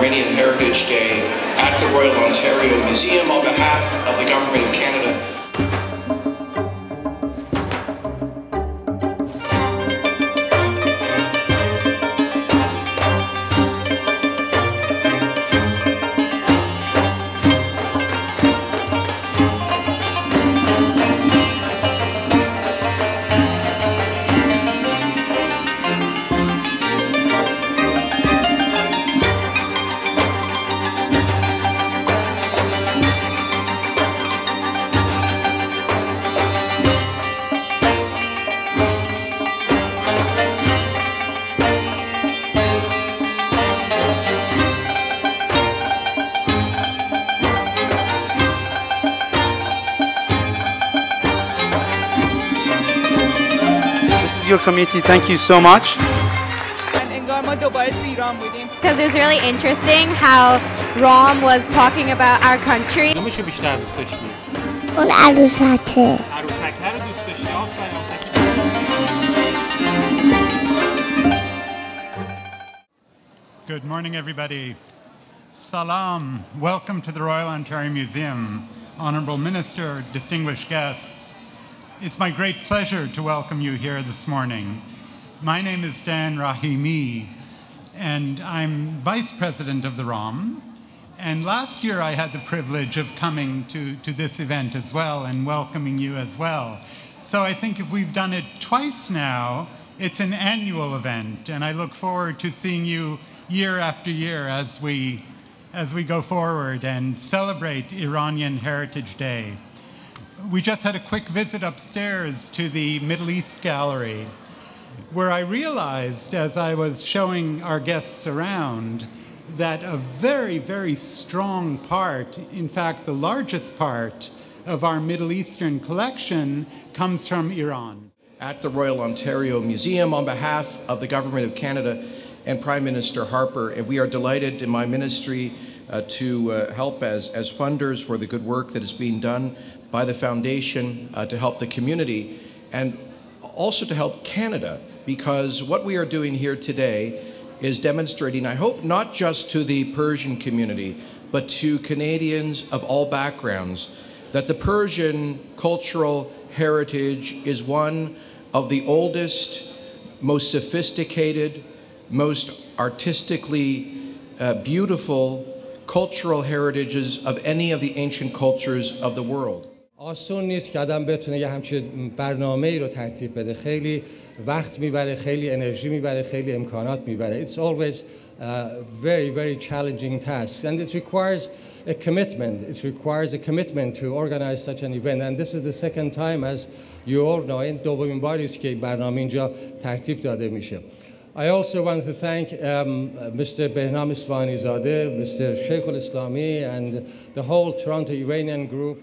Iranian Heritage Day at the Royal Ontario Museum on behalf of the Government of Canada. Your committee, thank you so much. Because it was really interesting how ROM was talking about our country. Good morning, everybody. Salam. Welcome to the Royal Ontario Museum. Honourable Minister, distinguished guests. It's my great pleasure to welcome you here this morning. My name is Dan Rahimi, and I'm Vice President of the ROM. And last year I had the privilege of coming to this event as well and welcoming you as well. So I think if we've done it twice now, it's an annual event, and I look forward to seeing you year after year as we go forward and celebrate Iranian Heritage Day. We just had a quick visit upstairs to the Middle East Gallery, where I realized, as I was showing our guests around, that a very, very strong part, in fact, the largest part of our Middle Eastern collection comes from Iran. At the Royal Ontario Museum on behalf of the Government of Canada and Prime Minister Harper, and we are delighted in my ministry to help as funders for the good work that is being done by the Foundation to help the community and also to help Canada, because what we are doing here today is demonstrating, I hope, not just to the Persian community, but to Canadians of all backgrounds, that the Persian cultural heritage is one of the oldest, most sophisticated, most artistically beautiful cultural heritages of any of the ancient cultures of the world. آسون نیست که آدم بتونه یه همچین برنامه‌ای رو ترتیب بده. خیلی وقت میبره، خیلی انرژی میبره، خیلی امکانات میبره. It's always very, very challenging task, and it requires a commitment. It requires a commitment to organize such an event, and this is the second time, as you all know, این دومین باری است که برنامه اینجا ترتیب داده میشه. I also want to thank Mr. Behnam Isfahanizadeh, Mr. Sheikh al-Islami, and the whole Toronto Iranian group.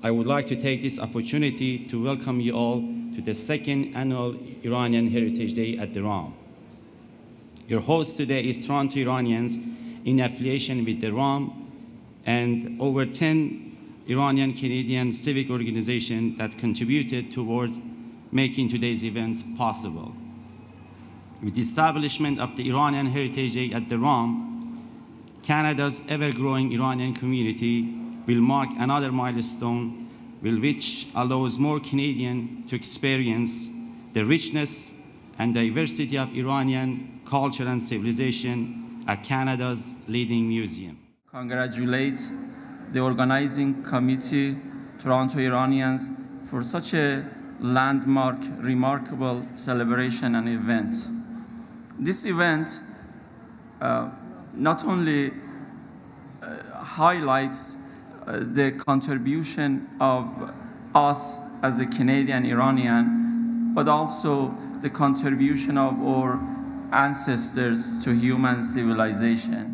I would like to take this opportunity to welcome you all to the second annual Iranian Heritage Day at the ROM. Your host today is Toronto Iranians in affiliation with the ROM and over 10 Iranian Canadian civic organizations that contributed toward making today's event possible. With the establishment of the Iranian Heritage Day at the ROM, Canada's ever-growing Iranian community will mark another milestone which allows more Canadians to experience the richness and diversity of Iranian culture and civilization at Canada's leading museum. Congratulate the organizing committee, Toronto Iranians, for such a landmark, remarkable celebration and event. This event not only highlights the contribution of us as a Canadian Iranian, but also the contribution of our ancestors to human civilization.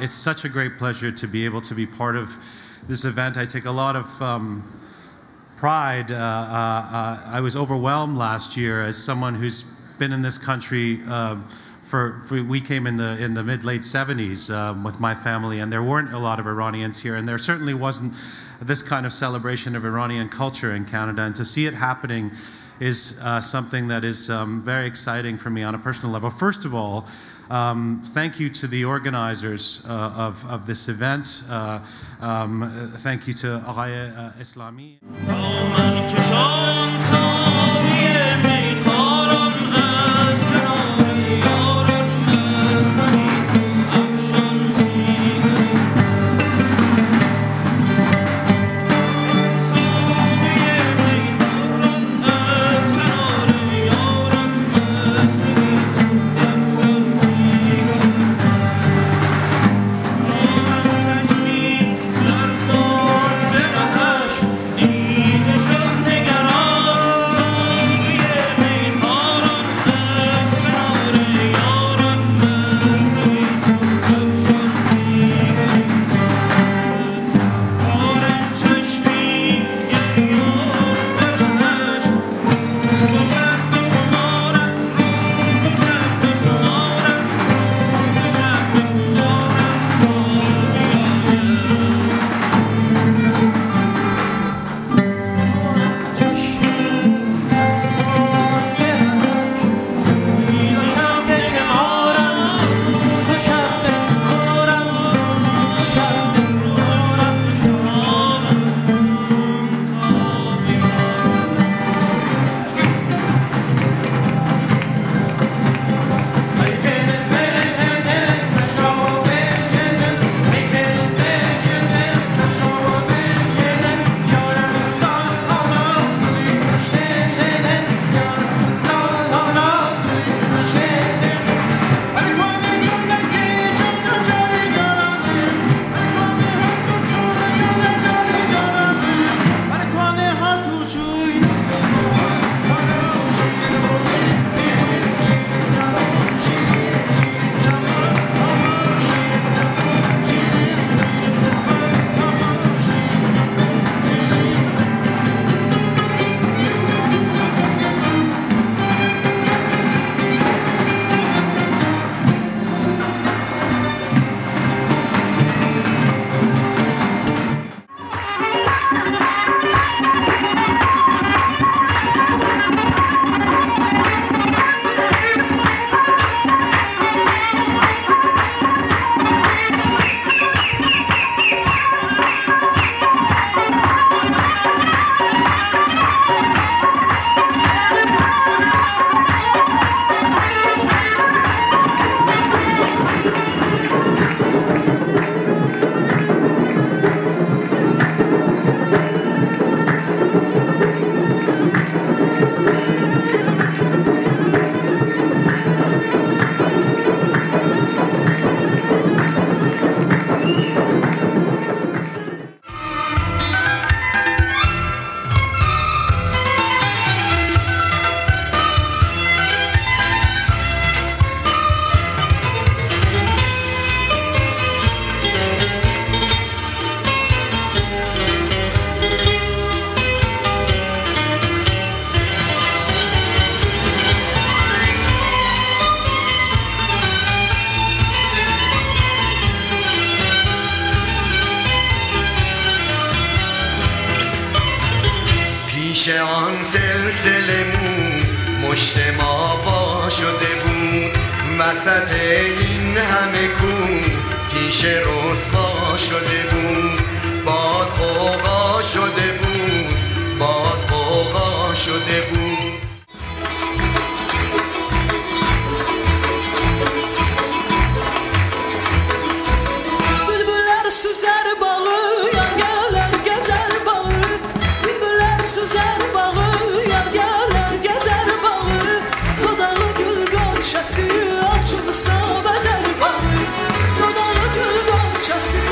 It's such a great pleasure to be able to be part of this event. I take a lot of pride. I was overwhelmed last year as someone who's been in this country we came in the mid-late 70s with my family, and there weren't a lot of Iranians here, and there certainly wasn't this kind of celebration of Iranian culture in Canada, and to see it happening is something that is very exciting for me on a personal level. First of all, Thank you to the organizers of this event. Thank you to Aghay Islami. پیش آن سلسله مو مشت ما وا شده بود، وسط این همه کون تیش رسوا شده بود. باز غوغا شده بود، باز غوغا شده بود. Bülbüller süzer bağı, yar gezer bağı. Bülbüller süzer bağı, yar gezer bağı. Dodalı gül gonçası açılsa bezer bağı. Dodalı gül gonçası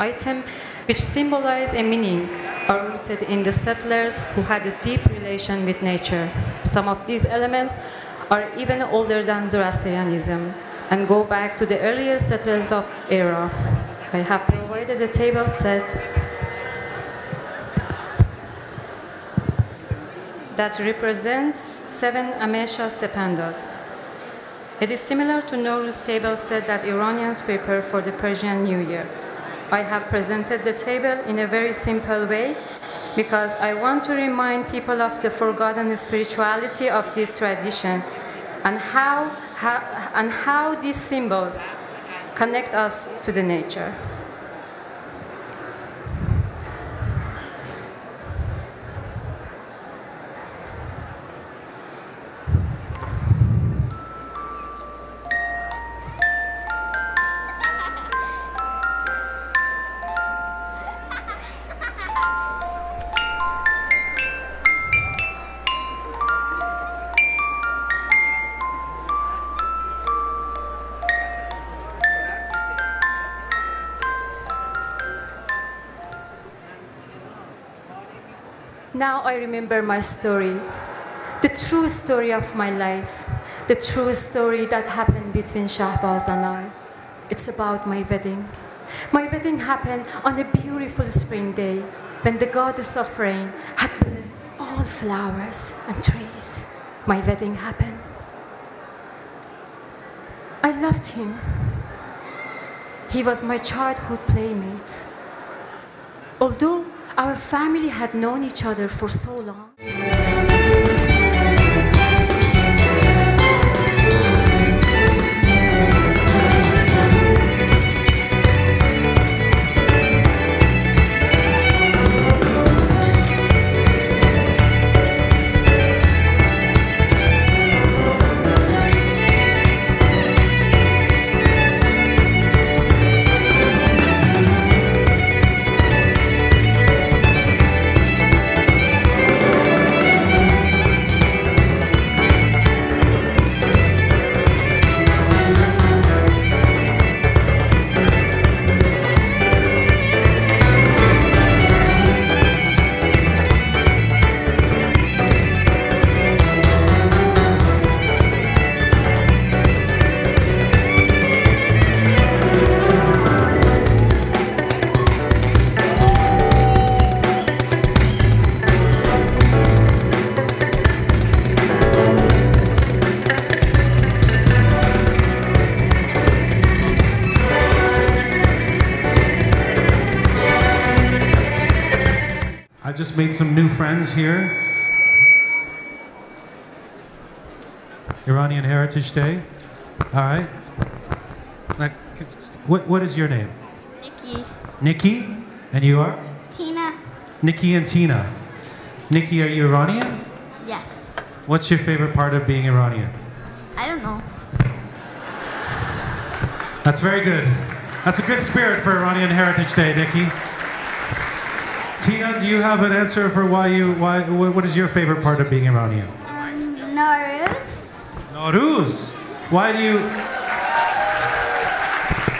items which symbolize a meaning are rooted in the settlers who had a deep relation with nature. Some of these elements are even older than Zoroastrianism and go back to the earlier settlers of era. I have provided a table set that represents 7 Amesha Sepandas. It is similar to Nowruz table set that Iranians prepare for the Persian New Year. I have presented the table in a very simple way because I want to remind people of the forgotten spirituality of this tradition and how these symbols connect us to the nature. Now I remember my story, the true story of my life, the true story that happened between Shahbaz and I. It's about my wedding. My wedding happened on a beautiful spring day when the goddess of rain had blessed all flowers and trees. My wedding happened. I loved him. He was my childhood playmate. Although our family had known each other for so long. I just made some new friends here. Iranian Heritage Day. All right. Like, what is your name? Nikki. Nikki? And you are? Tina. Nikki and Tina. Nikki, are you Iranian? Yes. What's your favorite part of being Iranian? I don't know. That's very good. That's a good spirit for Iranian Heritage Day, Nikki. Tina, do you have an answer for what is your favorite part of being Iranian? Nowruz. Nowruz. Why do you?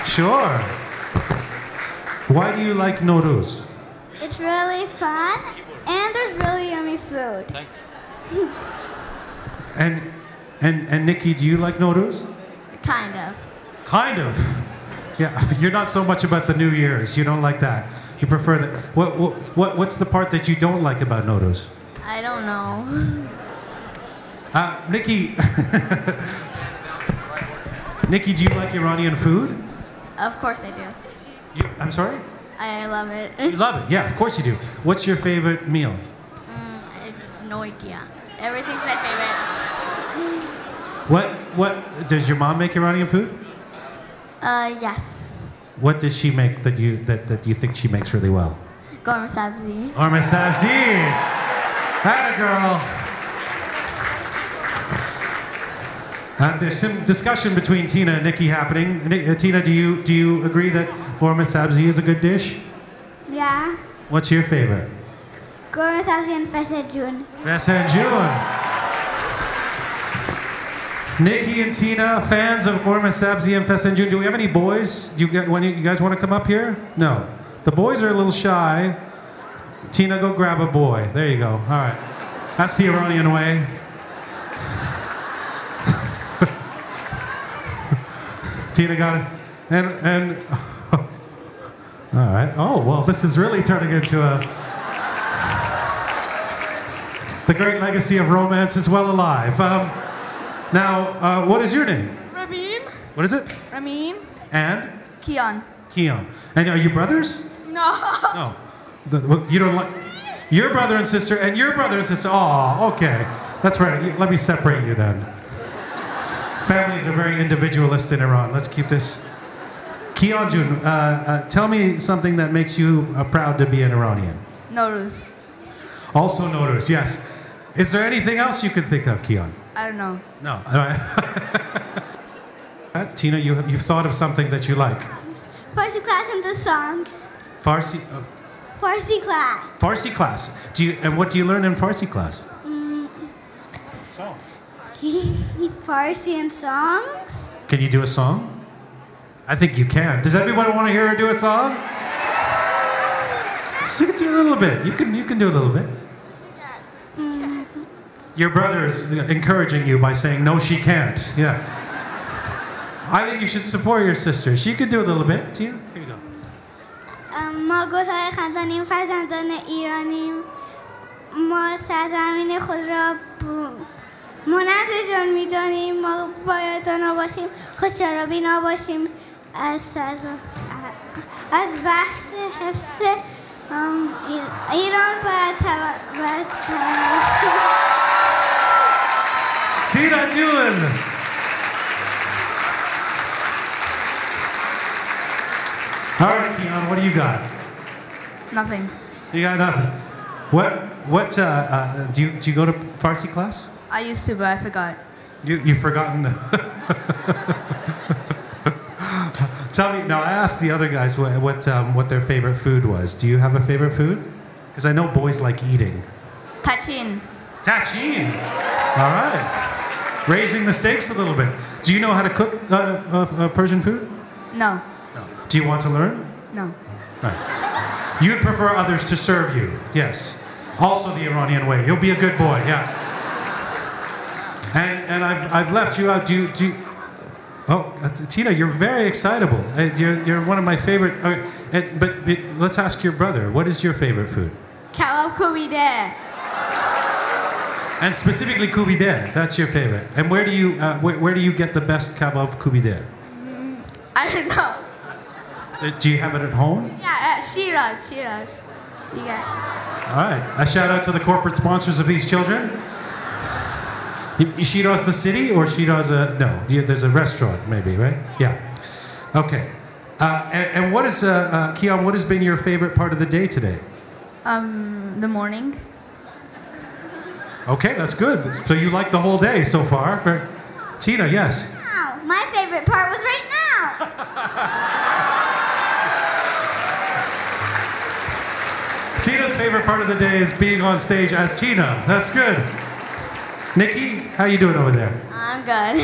Sure. Why do you like Nowruz? It's really fun, and there's really yummy food. Thanks. And Nikki, do you like Nowruz? Kind of. Kind of. Yeah, you're not so much about the New Year's. You don't like that. You prefer that. What's the part that you don't like about Nowruz? I don't know. Nikki. Nikki, do you like Iranian food? Of course I do. I'm sorry? I love it. You love it? Yeah, of course you do. What's your favorite meal? I have no idea. Everything's my favorite. What does your mom make Iranian food? Yes. What does she make that you think she makes really well? Gorma sabzi. Gorma sabzi. Atta girl. There's some discussion between Tina and Nikki happening. Tina, do you agree that gorma sabzi is a good dish? Yeah. What's your favorite? Gorma sabzi and fesenjoon. Fesenjoon. Nikki and Tina, fans of Gorma Sabzi and Fesenjoon. Do we have any boys? You guys want to come up here? No. The boys are a little shy. Tina, go grab a boy. There you go. All right. That's the Iranian way. Tina got it. And all right. Oh, well, this is really turning into the great legacy of romance is well alive. Now, what is your name? Ramin. What is it? Ramin. And? Kian. Keon. And are you brothers? No. No. You don't like your brother and sister and your brother and sister. Oh, okay. That's right. Let me separate you then. Families are very individualist in Iran. Let's keep this. Kianjun, tell me something that makes you proud to be an Iranian. Nowruz. Also Nowruz, yes. Is there anything else you can think of, Kian? I don't know. No. All right. Tina, you've thought of something that you like. Farsi class and the songs. Farsi. Farsi class. Farsi class. And what do you learn in Farsi class? Songs. Farsi and songs. Can you do a song? I think you can. Does everybody want to hear her do a song? You can do a little bit. You can do a little bit. Your brother is encouraging you by saying, no, she can't. Yeah. I think you should support your sister. She could do a little bit. Tina, here you go. ما گل‌های خندانیم فرزندان ایرانیم ما سرزمین خود را مانند جان می‌دانیم ما باید دانا باشیم خوش‌چرا بینا باشیم از بحر حفظ ایران باید Tina Jun. All right, Keon, what do you got? Nothing. You got nothing. What do you go to Farsi class? I used to, but I forgot. You've forgotten. Tell me now. I asked the other guys what their favorite food was. Do you have a favorite food? Because I know boys like eating. Tachin. Tachin. All right. Raising the stakes a little bit. Do you know how to cook Persian food? No. No. Do you want to learn? No. Right. You'd prefer others to serve you. Yes. Also the Iranian way. You'll be a good boy. Yeah. And I've left you out. Oh, Tina, you're very excitable. You're one of my favorite. But let's ask your brother. What is your favorite food? Kebab kubide. And specifically kubide. That's your favorite. And where do you get the best kebab kubide? I don't know. Do you have it at home? Yeah, Shiraz. Yeah. All right. A shout out to the corporate sponsors of these children. Shiraz the city or Shiraz no? There's a restaurant maybe, right? Yeah. Okay. And what is Kian? What has been your favorite part of the day today? The morning. Okay, that's good. So you like the whole day so far. Tina, yes. Wow, my favorite part was right now. Tina's favorite part of the day is being on stage as Tina. That's good. Nikki, how you doing over there? I'm good.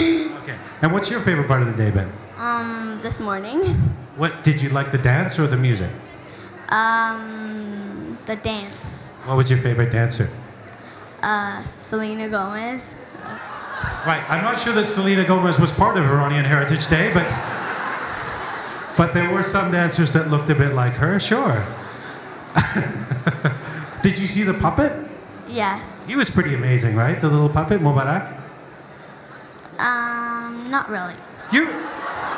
Okay. And what's your favorite part of the day, Ben? This morning. What did you like, the dance or the music? The dance. What was your favorite dancer? Selena Gomez. Right. I'm not sure that Selena Gomez was part of Iranian Heritage Day, but there were some dancers that looked a bit like her. Sure. Did you see the puppet? Yes. He was pretty amazing, right? The little puppet, Mubarak? Not really. You're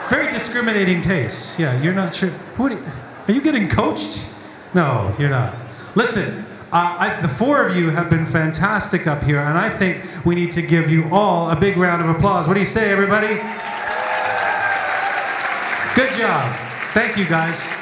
very discriminating tastes. Yeah, you're not sure. Are you getting coached? No, you're not. Listen, the four of you have been fantastic up here, and I think we need to give you all a big round of applause. What do you say, everybody? Good job. Thank you, guys.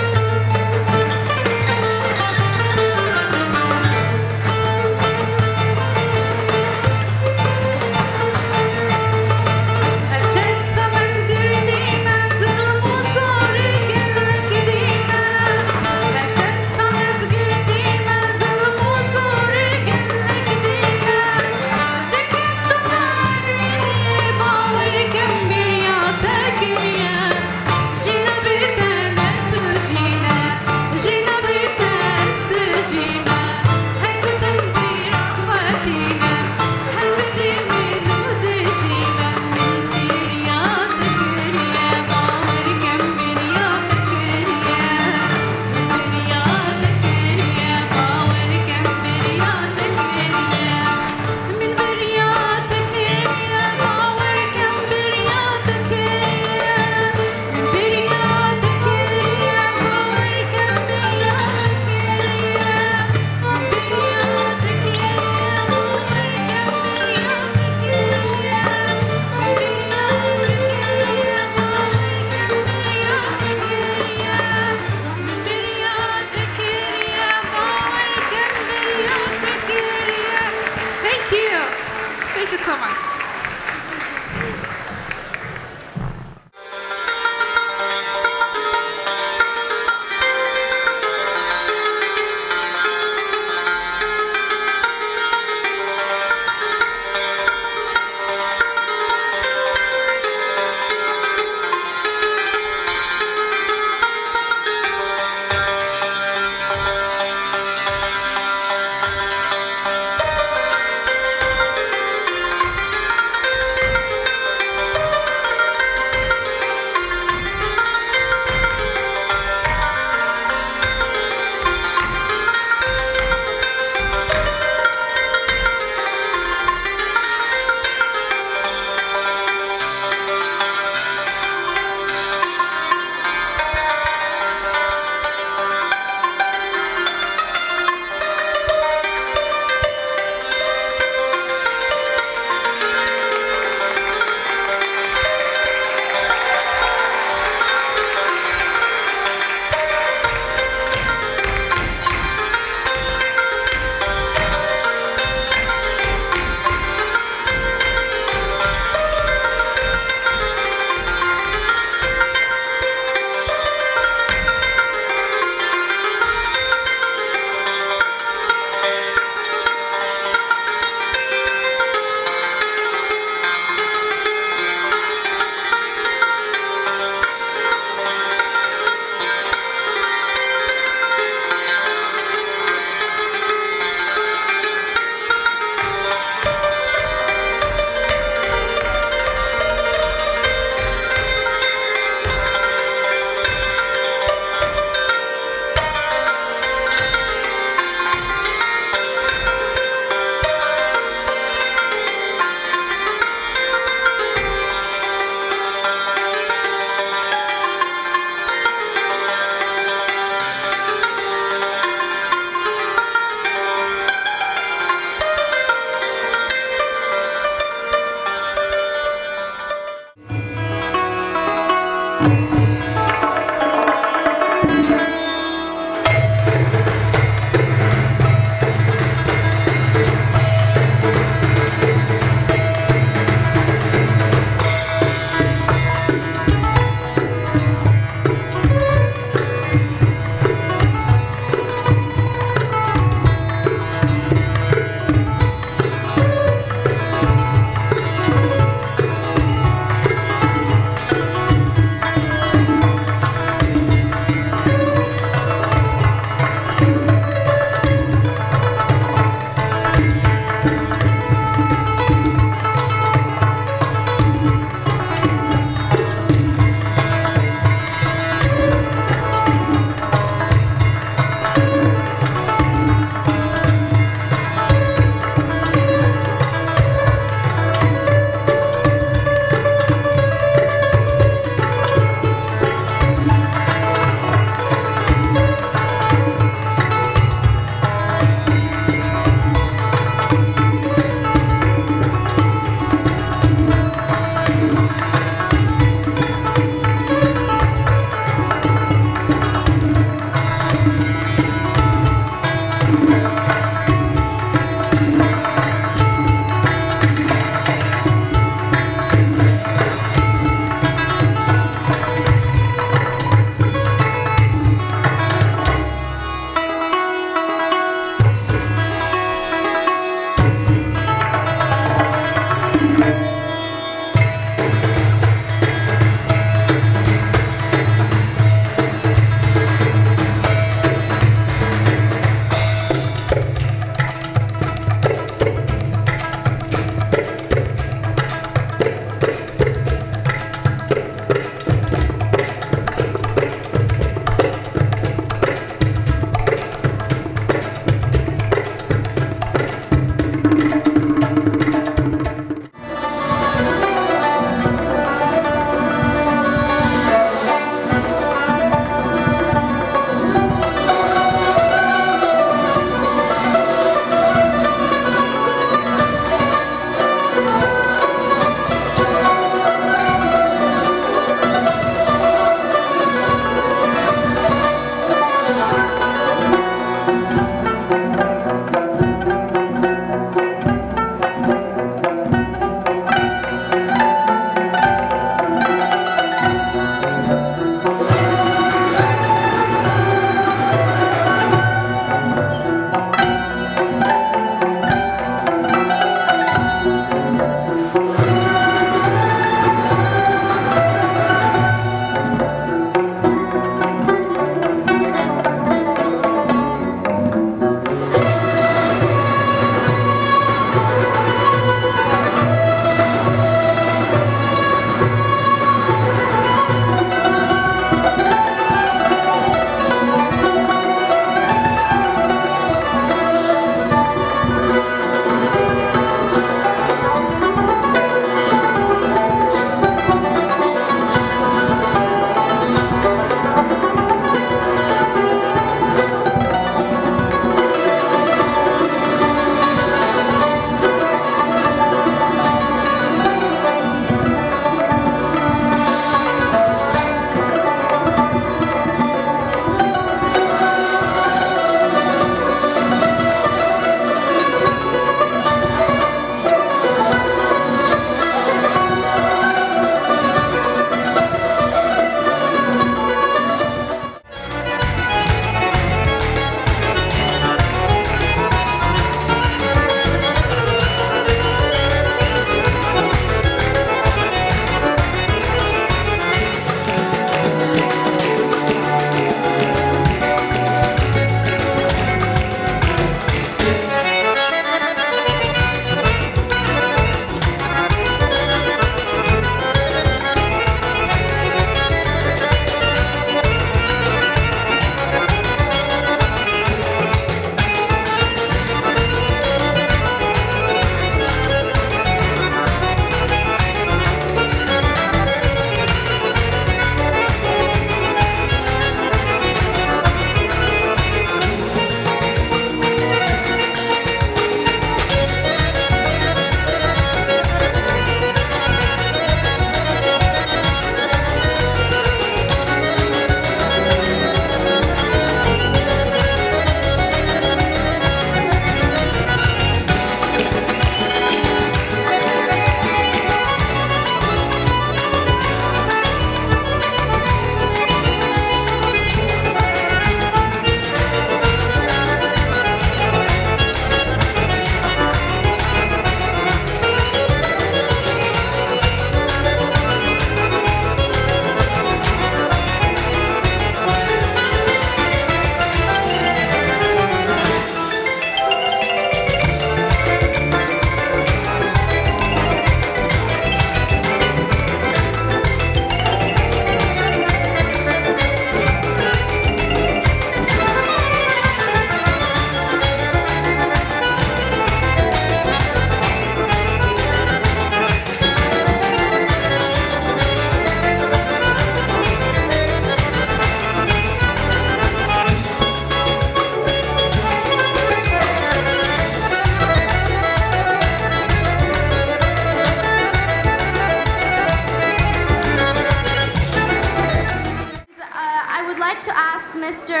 to ask Mr.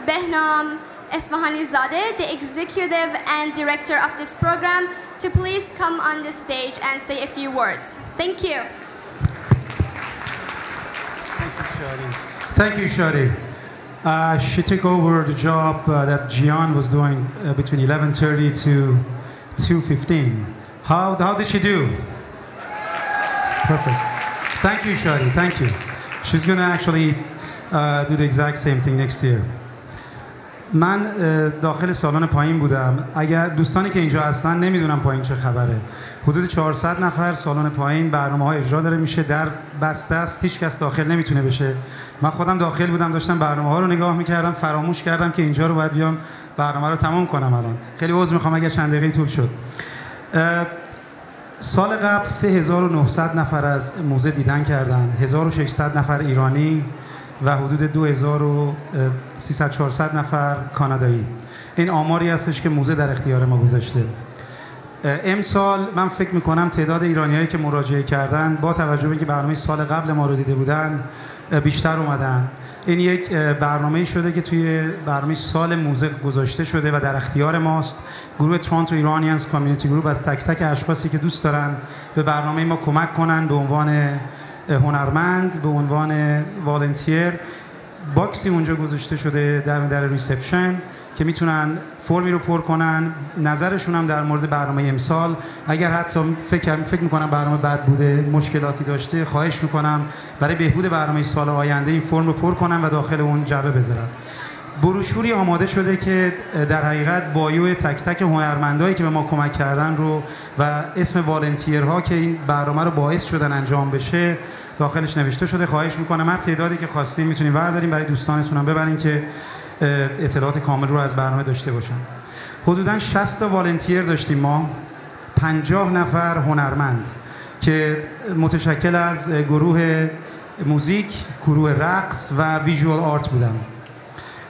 Behnam Esfahanizadeh, the executive and director of this program, to please come on the stage and say a few words. Thank you. Thank you, Shadi. Thank you, Shadi. She took over the job that Gian was doing between 11:30 to 2:15. How did she do? Perfect. Thank you, Shadi. Thank you. She's going to actually do the exact same thing next year. من داخل سالن پایین بودم. اگر دوستانی که اینجا هستن نمیدونم پایین چه خبره. حدود 400 نفر سالن پایین برنامه‌های اجرا داره میشه، در بسته است، هیچ کس داخل نمیتونه بشه. من خودم داخل بودم، داشتم برنامه‌ها رو نگاه میکردم، فراموش کردم که اینجا رو باید بیام برنامه رو تمام کنم. الان خیلی عذر میخوام اگر چند دقیقه طول شد. سال قبل 3900 نفر از موزه دیدن کردن، 1600 نفر ایرانی و حدود 2300-400 نفر کانادایی. این آماری هستش که موزه در اختیار ما گذاشته. امسال من فکر میکنم تعداد ایرانیایی که مراجعه کردن با توجه به اینکه برنامه سال قبل ما رو دیده بودن بیشتر اومدن. این یک برنامه‌ای شده که توی برنامه سال موزه گذاشته شده و در اختیار ماست. گروه تورنتو ایرانیانز کامیونیتی گروپ از تک تک اشخاصی که دوست دارن به برنامه ما کمک کنن به عنوان هنرمند، به عنوان والنتیر، باکسی اونجا گذاشته شده در ریسپشن که میتونن فرمی رو پر کنن، نظرشون هم در مورد برنامه امسال. اگر حتی فکر میکنم برنامه بد بوده، مشکلاتی داشته، خواهش میکنم برای بهبود برنامه سال آینده این فرم رو پر کنن و داخل اون جعبه بذارن. بروشوری آماده شده که در حقیقت بایو تک تک هنرمندایی که به ما کمک کردن رو و اسم والنتیرها که این برنامه رو باعث شدن انجام بشه داخلش نوشته شده. خواهش میکنم هر تعدادی که خواستین میتونین بردارین، برای دوستانتون هم ببرین که اطلاعات کامل رو از برنامه داشته باشن. حدوداً 60 تا والنتیر داشتیم ما، 50 نفر هنرمند که متشکل از گروه موزیک، گروه رقص و ویژوال آرت بودن.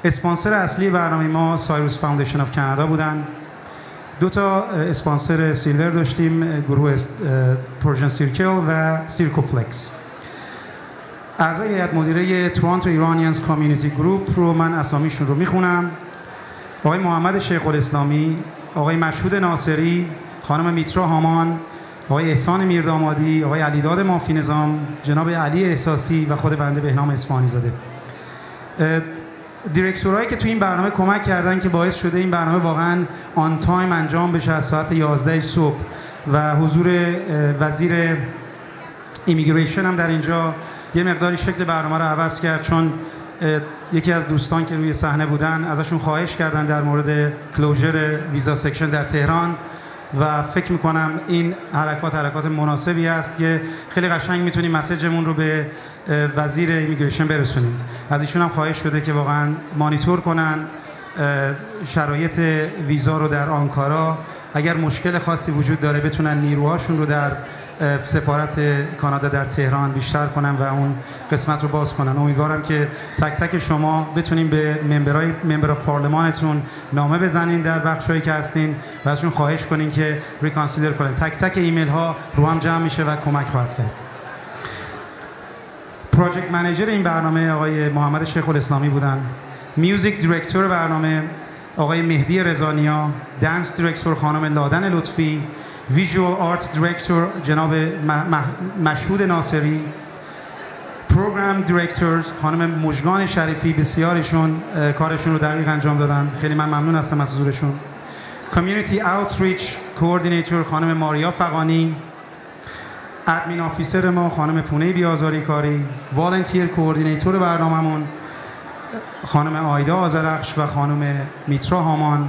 اسپانسر اصلی برنامه ما سایروس فاوندیشن آف کانادا بودن. 2 تا اسپانسر سیلور داشتیم، گروه پرژن سیرکل و سیرکو فلکس. اعضای هیئت مدیره تورنتو ایرانیانز کامیونیتی گروپ رو من اسامیشون رو میخونم: آقای محمد شیخ الاسلامی، آقای مشهود ناصری، خانم میترا هامان، آقای احسان میردامادی، آقای علیداد مافی نظام، جناب علی احساسی و خود بنده بهنام اصفهانی زاده. دیرکتورهایی که تو این برنامه کمک کردن که باعث شده این برنامه واقعا آن تایم انجام بشه از ساعت 11 صبح و حضور وزیر ایمیگریشن هم در اینجا یه مقداری شکل برنامه رو عوض کرد، چون یکی از دوستان که روی صحنه بودن ازشون خواهش کردن در مورد کلوزر ویزا سکشن در تهران و فکر میکنم این حرکات مناسبی است که خیلی قشنگ میتونیم مسیجمون رو به وزیر ایمیگریشن برسونیم. از ایشون هم خواهش شده که واقعا مانیتور کنن شرایط ویزا رو در آنکارا، اگر مشکل خاصی وجود داره بتونن نیروهاشون رو در سفارت کانادا در تهران بیشتر کنن و اون قسمت رو باز کنن. امیدوارم که تک تک شما بتونین به ممبر پارلمانتون نامه بزنین در بخشایی که هستین و ازشون خواهش کنین که ریکانسیدر کنن. تک تک ایمیل ها رو هم جمع میشه و کمک خواهد کرد. پروژکت منیجر این برنامه آقای محمد شیخ الاسلامی بودن. میوزیک دیرکتور برنامه آقای مهدی رضانیا، دنس دیرکتور خانم لادن لطفی، ویژوال آرت دیرکتور جناب مشهود ناصری، پروگرام دیرکتورز خانم مژگان شریفی، بسیارشون کارشون رو دقیق انجام دادن، خیلی من ممنون هستم از حضورشون. کامیونیتی اوتریچ کوردینیتور خانم ماریا فقانی، ادمین آفیسر ما خانم پونه بیازاری کاری، والنتیر کوردینیتور برنامه‌مون خانم آیدا آذرخش و خانم میترا هامان،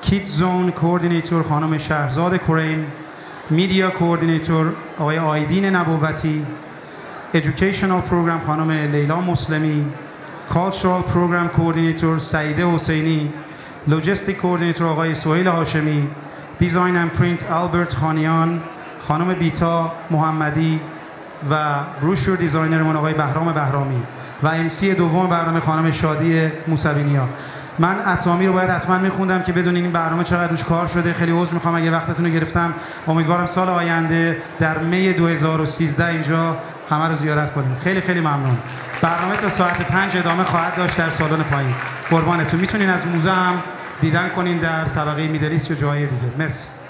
کیت زون کوردینیتور خانم شهرزاد کریم، میدیا کوردینیتور آقای آیدین نبوتی، ایژوکیشنال پروگرام خانم لیلا مسلمی، کالچرال پروگرام کوردینیتور سعیده حسینی، لوجستیک کوردینیتور آقای سهیل هاشمی، دیزاین اند پرینت آلبرت خانیان، خانم بیتا محمدی و بروشور دیزاینرمون آقای بهرام بهرامی و امسی دوم برنامه خانم شادی موسوینیا. من اسامی رو باید حتما میخوندم که بدونین این برنامه چقدر روش کار شده. خیلی عذر میخوام اگه وقتتون رو گرفتم. امیدوارم سال آینده در می 2013 اینجا همه رو زیارت کنیم. خیلی خیلی ممنون. برنامه تا ساعت 5 ادامه خواهد داشت در سالن پایین. قربانتون. میتونین از موزه هم دیدن کنین در طبقه میدلیست یا جای دیگه. مرسی.